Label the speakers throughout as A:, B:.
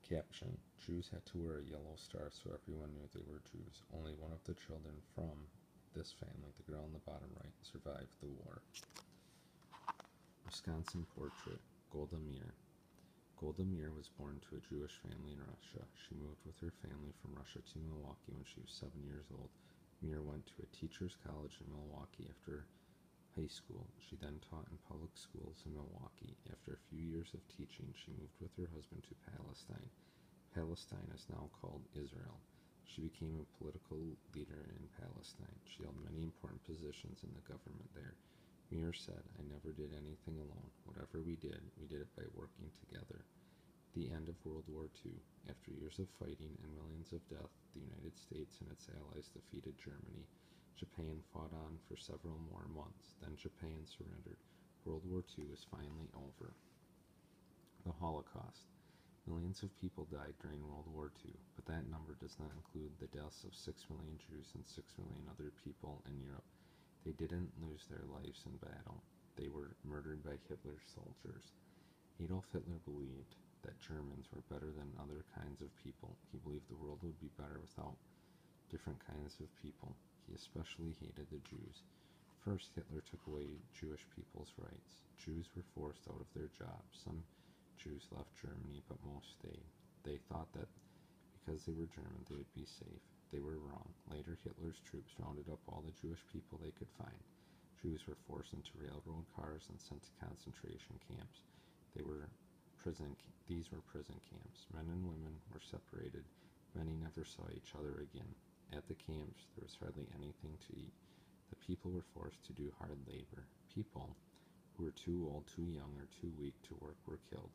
A: Caption: Jews had to wear a yellow star so everyone knew they were Jews. Only one of the children from this family, the girl in the bottom right, survived the war. Wisconsin portrait, Golda Meir. Golda Meir was born to a Jewish family in Russia. She moved with her family from Russia to Milwaukee when she was 7 years old. Meir went to a teacher's college in Milwaukee after high school. She then taught in public schools in Milwaukee. After a few years of teaching, she moved with her husband to Palestine. Palestine is now called Israel. She became a political leader in Palestine. She held many important positions in the government there. Meir said, "I never did anything alone. Whatever we did it by working together." The end of World War II. After years of fighting and millions of deaths, the United States and its allies defeated Germany. Japan fought on for several more months. Then Japan surrendered. World War II was finally over. The Holocaust. Millions of people died during World War II, but that number does not include the deaths of 6 million Jews and 6 million other people in Europe. They didn't lose their lives in battle. They were murdered by Hitler's soldiers. Adolf Hitler believed that Germans were better than other kinds of people. He believed the world would be better without different kinds of people. He especially hated the Jews. First, Hitler took away Jewish people's rights. Jews were forced out of their jobs. Some Jews left Germany, but most stayed. They thought that because they were German, they would be safe. They were wrong. Later, Hitler's troops rounded up all the Jewish people they could find. Jews were forced into railroad cars and sent to concentration camps. These were prison camps. Men and women were separated. Many never saw each other again. At the camps, there was hardly anything to eat. The people were forced to do hard labor. People who were too old, too young, or too weak to work were killed.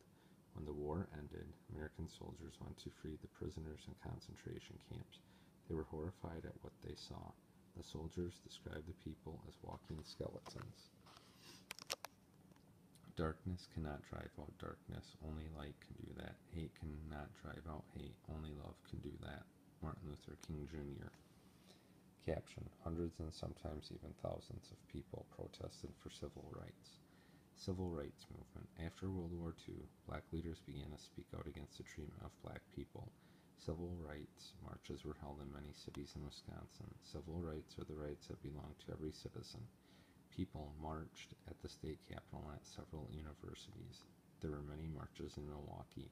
A: When the war ended, American soldiers went to free the prisoners in concentration camps. They were horrified at what they saw. The soldiers described the people as walking skeletons. Darkness cannot drive out darkness. Only light can do that. Hate cannot drive out hate. Only love can do that. Martin Luther King Jr. Caption: Hundreds and sometimes even thousands of people protested for civil rights. Civil rights movement. After World War II, black leaders began to speak out against the treatment of black people. Civil rights marches were held in many cities in Wisconsin. Civil rights are the rights that belong to every citizen. People marched at the state capitol and at several universities. There were many marches in Milwaukee.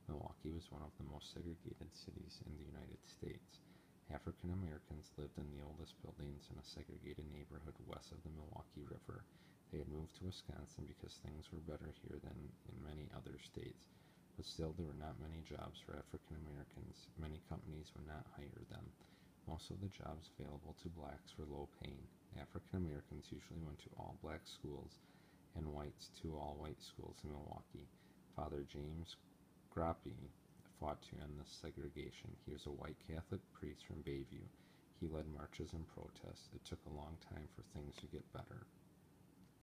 A: Milwaukee was one of the most segregated cities in the United States. African Americans lived in the oldest buildings in a segregated neighborhood west of the Milwaukee River. They had moved to Wisconsin because things were better here than in many other states. But still, there were not many jobs for African Americans. Many companies would not hire them. Most of the jobs available to blacks were low paying. African Americans usually went to all black schools and whites to all white schools in Milwaukee. Father James Groppe fought to end this segregation. He was a white Catholic priest from Bayview. He led marches and protests. It took a long time for things to get better.